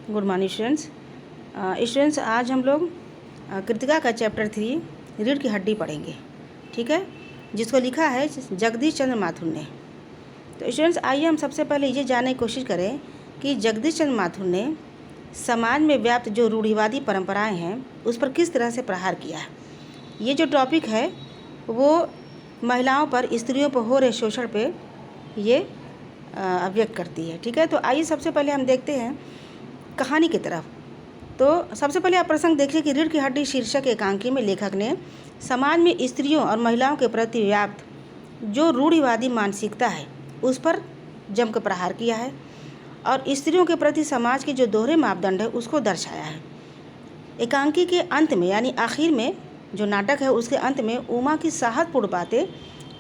Good morning students. Students आज हम लोग कृतिका का चैप्टर 3 रीढ़ की हड्डी पढ़ेंगे, ठीक है, जिसको लिखा है जगदीश चंद्र माथुर ने। तो स्टूडेंट्स आइए हम सबसे पहले ये जानने की कोशिश करें कि जगदीश चंद्र माथुर ने समाज में व्याप्त जो रूढ़िवादी परंपराएं हैं उस पर किस तरह से प्रहार किया है। ये जो टॉपिक है वो महिलाओं पर, स्त्रियों पर हो रहे शोषण पे ये अभिव्यक्त करती है, ठीक है। तो आइए सबसे पहले हम देखते हैं कहानी की तरफ। तो सबसे पहले आप प्रसंग देखिए कि रीढ़ की हड्डी शीर्षक एकांकी में लेखक ने समाज में स्त्रियों और महिलाओं के प्रति व्याप्त जो रूढ़िवादी मानसिकता है उस पर जमकर प्रहार किया है और स्त्रियों के प्रति समाज के जो दोहरे मापदंड है उसको दर्शाया है। एकांकी के अंत में यानी आखिर में जो नाटक है उसके अंत में उमा की साहसपूर्ण बातें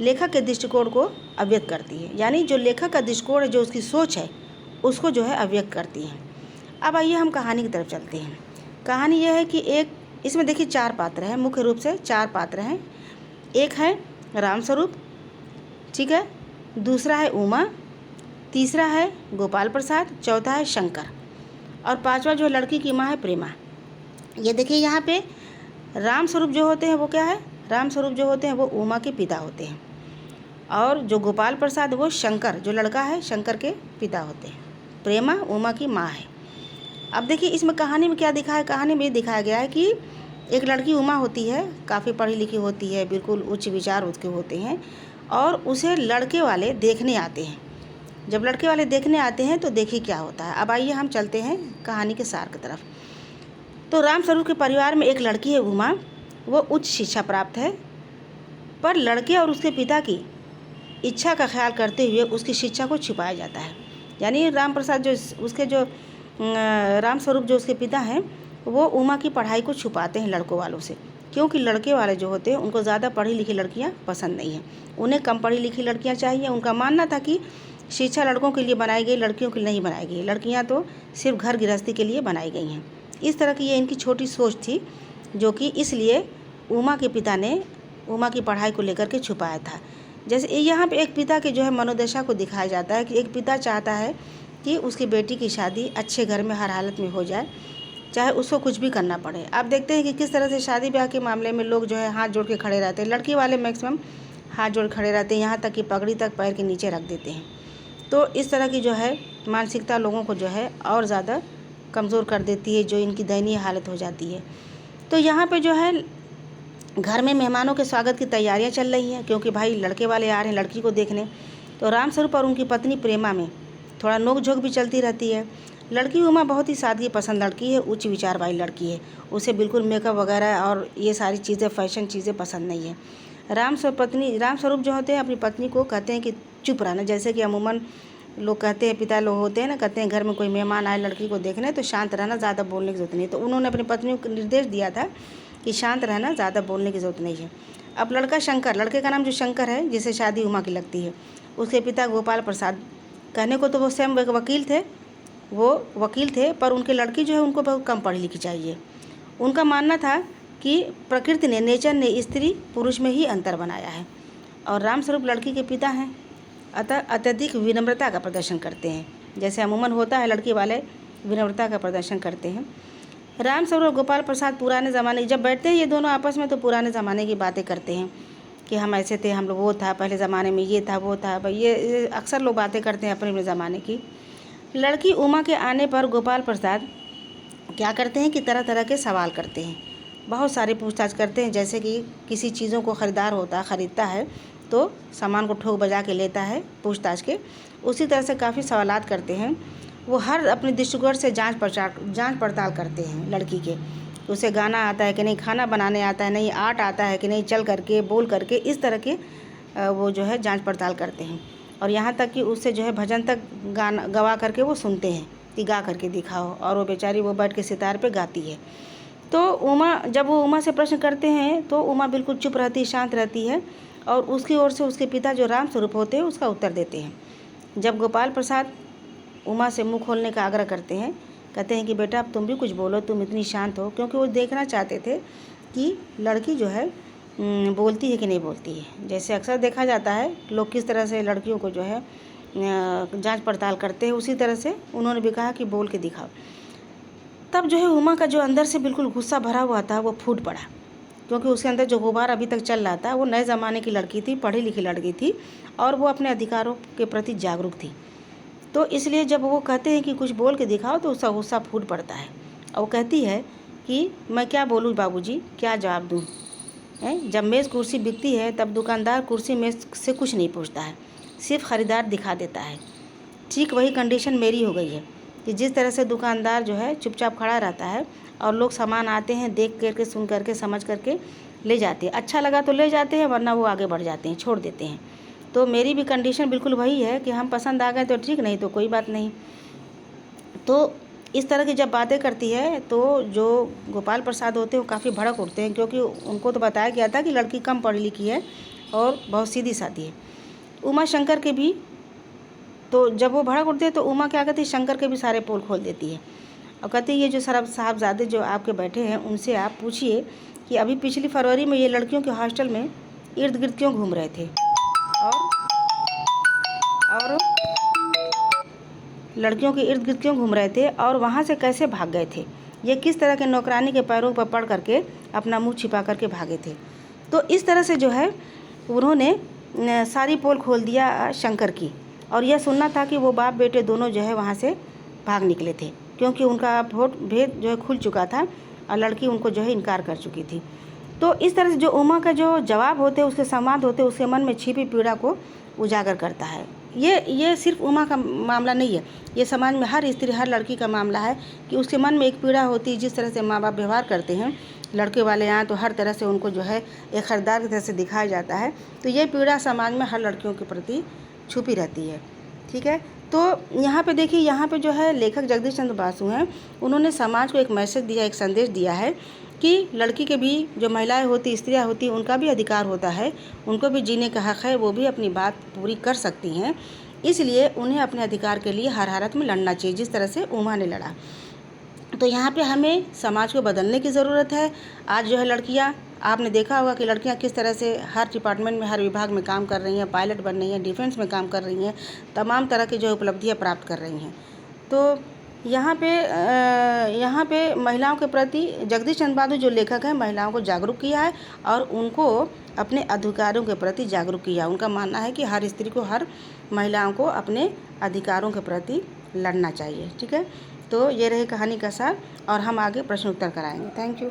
लेखक के दृष्टिकोण को अभिव्यक्त करती है, यानी जो लेखक का दृष्टिकोण है, जो उसकी सोच है उसको जो है अभिव्यक्त करती है। अब आइए हम कहानी की तरफ चलते हैं। कहानी यह है कि इसमें देखिए 4 पात्र हैं, मुख्य रूप से 4 पात्र हैं। एक है रामस्वरूप, ठीक है, दूसरा है उमा, तीसरा है गोपाल प्रसाद, चौथा है शंकर और पांचवा जो लड़की की माँ है प्रेमा। ये देखिए यहाँ पे रामस्वरूप जो होते हैं वो क्या है, रामस्वरूप जो होते हैं वो उमा के पिता होते हैं और जो गोपाल प्रसाद वो शंकर जो लड़का है शंकर के पिता होते हैं। प्रेमा उमा की माँ है। अब देखिए इसमें कहानी में क्या दिखा है, कहानी में दिखाया गया है कि एक लड़की उमा होती है, काफ़ी पढ़ी लिखी होती है, बिल्कुल उच्च विचार उसके होते हैं और उसे लड़के वाले देखने आते हैं। जब लड़के वाले देखने आते हैं तो देखिए क्या होता है। अब आइए हम चलते हैं कहानी के सार की तरफ। तो रामस्वरूप के परिवार में एक लड़की है उमा, वो उच्च शिक्षा प्राप्त है, पर लड़के और उसके पिता की इच्छा का ख्याल करते हुए उसकी शिक्षा को छिपाया जाता है। यानी राम प्रसाद जो उसके जो रामस्वरूप जो उसके पिता हैं वो उमा की पढ़ाई को छुपाते हैं लड़कों वालों से, क्योंकि लड़के वाले जो होते हैं उनको ज़्यादा पढ़ी लिखी लड़कियां पसंद नहीं हैं, उन्हें कम पढ़ी लिखी लड़कियां चाहिए। उनका मानना था कि शिक्षा लड़कों के लिए बनाई गई, लड़कियों के लिए नहीं बनाई गई, लड़कियां तो सिर्फ घर गृहस्थी के लिए बनाई गई हैं। इस तरह की ये इनकी छोटी सोच थी, जो कि इसलिए उमा के पिता ने उमा की पढ़ाई को लेकर के छुपाया था। जैसे यहाँ पे एक पिता के जो है मनोदशा को दिखाया जाता है कि एक पिता चाहता है कि उसकी बेटी की शादी अच्छे घर में हर हालत में हो जाए, चाहे उसको कुछ भी करना पड़े। आप देखते हैं कि किस तरह से शादी ब्याह के मामले में लोग जो है हाथ जोड़ के खड़े रहते हैं, लड़की वाले मैक्सिमम हाथ जोड़ खड़े रहते हैं, यहाँ तक कि पगड़ी तक पैर के नीचे रख देते हैं। तो इस तरह की जो है मानसिकता लोगों को जो है और ज़्यादा कमज़ोर कर देती है, जो इनकी दयनीय हालत हो जाती है। तो यहाँ पर जो है घर में मेहमानों के स्वागत की तैयारियाँ चल रही हैं, क्योंकि भाई लड़के वाले आ रहे हैं लड़की को देखने। तो रामस्वरूप और उनकी पत्नी प्रेमा में थोड़ा नोक झोंक भी चलती रहती है। लड़की उमा बहुत ही सादगी पसंद लड़की है, उच्च विचार वाली लड़की है, उसे बिल्कुल मेकअप वगैरह और ये सारी चीज़ें, फैशन चीज़ें पसंद नहीं है। रामस्वरूप जो होते हैं अपनी पत्नी को कहते हैं कि चुप रहना, जैसे कि अमूमन लोग कहते हैं, पिता लोग होते हैं ना, कहते हैं घर में कोई मेहमान आए लड़की को देखने तो शांत रहना, ज़्यादा बोलने की ज़रूरत नहीं। तो उन्होंने अपनी पत्नी को निर्देश दिया था कि शांत रहना, ज़्यादा बोलने की ज़रूरत नहीं है। अब लड़का शंकर, लड़के का नाम जो शंकर है जिसे शादी उमा की लगती है, उसके पिता गोपाल प्रसाद, कहने को तो वो स्वयं वकील थे, पर उनकी लड़की जो है उनको बहुत कम पढ़ी लिखी चाहिए। उनका मानना था कि प्रकृति ने, नेचर ने स्त्री पुरुष में ही अंतर बनाया है और रामस्वरूप लड़की के पिता हैं, अतः अत्यधिक विनम्रता का प्रदर्शन करते हैं। जैसे अमूमन होता है लड़की वाले विनम्रता का प्रदर्शन करते हैं। रामस्वरूप और गोपाल प्रसाद पुराने ज़माने, जब बैठते हैं ये दोनों आपस में तो पुराने ज़माने की बातें करते हैं कि हम ऐसे थे, हम लोग वो था, पहले ज़माने में ये था वो था, भाई ये अक्सर लोग बातें करते हैं अपने ज़माने की। लड़की उमा के आने पर गोपाल प्रसाद क्या करते हैं कि तरह तरह के सवाल करते हैं, बहुत सारे पूछताछ करते हैं। जैसे कि किसी चीज़ों को ख़रीदता है तो सामान को ठोक बजा के लेता है पूछताछ के, उसी तरह से काफ़ी सवालात करते हैं। वो हर अपने दृष्टिकोण से जांच पड़ताल करते हैं लड़की के, उसे गाना आता है कि नहीं, खाना बनाने आता है नहीं, आर्ट आता है कि नहीं, चल करके बोल करके, इस तरह के वो जो है जांच पड़ताल करते हैं। और यहाँ तक कि उससे जो है भजन तक गाना गवा करके वो सुनते हैं कि गा करके दिखाओ, और वो बेचारी वो बैठ के सितार पे गाती है। तो जब वो उमा से प्रश्न करते हैं तो उमा बिल्कुल चुप रहती, शांत रहती है और उसकी ओर से उसके पिता जो रामस्वरूप होते हैं उसका उत्तर देते हैं। जब गोपाल प्रसाद उमा से मुँह खोलने का आग्रह करते हैं, कहते हैं कि बेटा अब तुम भी कुछ बोलो, तुम इतनी शांत हो, क्योंकि वो देखना चाहते थे कि लड़की जो है बोलती है कि नहीं बोलती है। जैसे अक्सर देखा जाता है लोग किस तरह से लड़कियों को जो है जांच पड़ताल करते हैं, उसी तरह से उन्होंने भी कहा कि बोल के दिखाओ। तब जो है उमा का जो अंदर से बिल्कुल गुस्सा भरा हुआ था वो फूट पड़ा, क्योंकि उसके अंदर जो गुबार अभी तक चल रहा था, वो नए ज़माने की लड़की थी, पढ़ी लिखी लड़की थी और वो अपने अधिकारों के प्रति जागरूक थी। तो इसलिए जब वो कहते हैं कि कुछ बोल के दिखाओ तो उसका गुस्सा फूट पड़ता है और वो कहती है कि मैं क्या बोलूँ बाबूजी, क्या जवाब दूँ। जब मेज़ कुर्सी बिकती है तब दुकानदार कुर्सी मेज़ से कुछ नहीं पूछता है, सिर्फ ख़रीदार दिखा देता है। ठीक वही कंडीशन मेरी हो गई है कि जिस तरह से दुकानदार जो है चुपचाप खड़ा रहता है और लोग सामान आते हैं देख करके, सुन करके, समझ करके ले जाते हैं। अच्छा लगा तो ले जाते हैं, वरना वो आगे बढ़ जाते हैं, छोड़ देते हैं। तो मेरी भी कंडीशन बिल्कुल वही है कि हम पसंद आ गए तो ठीक, नहीं तो कोई बात नहीं। तो इस तरह की जब बातें करती है तो जो गोपाल प्रसाद होते हैं वो काफ़ी भड़क उठते हैं, क्योंकि उनको तो बताया गया था कि लड़की कम पढ़ी लिखी है और बहुत सीधी सादी है। उमा शंकर के भी, तो जब वो भड़क उठते हैं तो उमा क्या कहती है, शंकर के भी सारे पोल खोल देती है और कहती है ये जो साहबजादे जो आपके बैठे हैं उनसे आप पूछिए कि अभी पिछली फरवरी में ये लड़कियों के हॉस्टल में इर्द गिर्द क्यों घूम रहे थे और लड़कियों के इर्द गिर्द क्यों घूम रहे थे और वहाँ से कैसे भाग गए थे। ये किस तरह के नौकरानी के पैरों पर पड़ करके अपना मुंह छिपा करके भागे थे। तो इस तरह से जो है उन्होंने सारी पोल खोल दिया शंकर की, और यह सुनना था कि वो बाप बेटे दोनों जो है वहाँ से भाग निकले थे, क्योंकि उनका भेद जो है खुल चुका था और लड़की उनको जो है इनकार कर चुकी थी। तो इस तरह से जो उमा का जो जवाब होते, उसके संवाद होते, उसके मन में छिपी पीड़ा को उजागर करता है। ये सिर्फ उमा का मामला नहीं है, ये समाज में हर स्त्री, हर लड़की का मामला है कि उसके मन में एक पीड़ा होती है। जिस तरह से माँ बाप व्यवहार करते हैं लड़के वाले यहाँ, तो हर तरह से उनको जो है एक खरीदार की तरह से दिखाया जाता है। तो ये पीड़ा समाज में हर लड़कियों के प्रति छुपी रहती है। ठीक है, तो यहाँ पे देखिए, यहाँ पे जो है लेखक जगदीश चंद्र बासु हैं, उन्होंने समाज को एक मैसेज दिया, एक संदेश दिया है कि लड़की के भी, जो महिलाएं होती, स्त्रियां होती, उनका भी अधिकार होता है, उनको भी जीने का हक़ है, वो भी अपनी बात पूरी कर सकती हैं। इसलिए उन्हें अपने अधिकार के लिए हर हालत में लड़ना चाहिए, जिस तरह से उमा ने लड़ा। तो यहाँ पे हमें समाज को बदलने की ज़रूरत है। आज जो है लड़कियाँ, आपने देखा होगा कि लड़कियाँ किस तरह से हर डिपार्टमेंट में, हर विभाग में काम कर रही हैं, पायलट बन रही हैं, डिफेंस में काम कर रही हैं, तमाम तरह की जो उपलब्धियाँ प्राप्त कर रही हैं। तो यहाँ पे महिलाओं के प्रति जगदीश चंद्र बासु जो लेखक हैं, महिलाओं को जागरूक किया है और उनको अपने अधिकारों के प्रति जागरूक किया। उनका मानना है कि हर स्त्री को, हर महिलाओं को अपने अधिकारों के प्रति लड़ना चाहिए। ठीक है, तो ये रही कहानी का सार और हम आगे प्रश्न उत्तर कराएंगे। Thank you.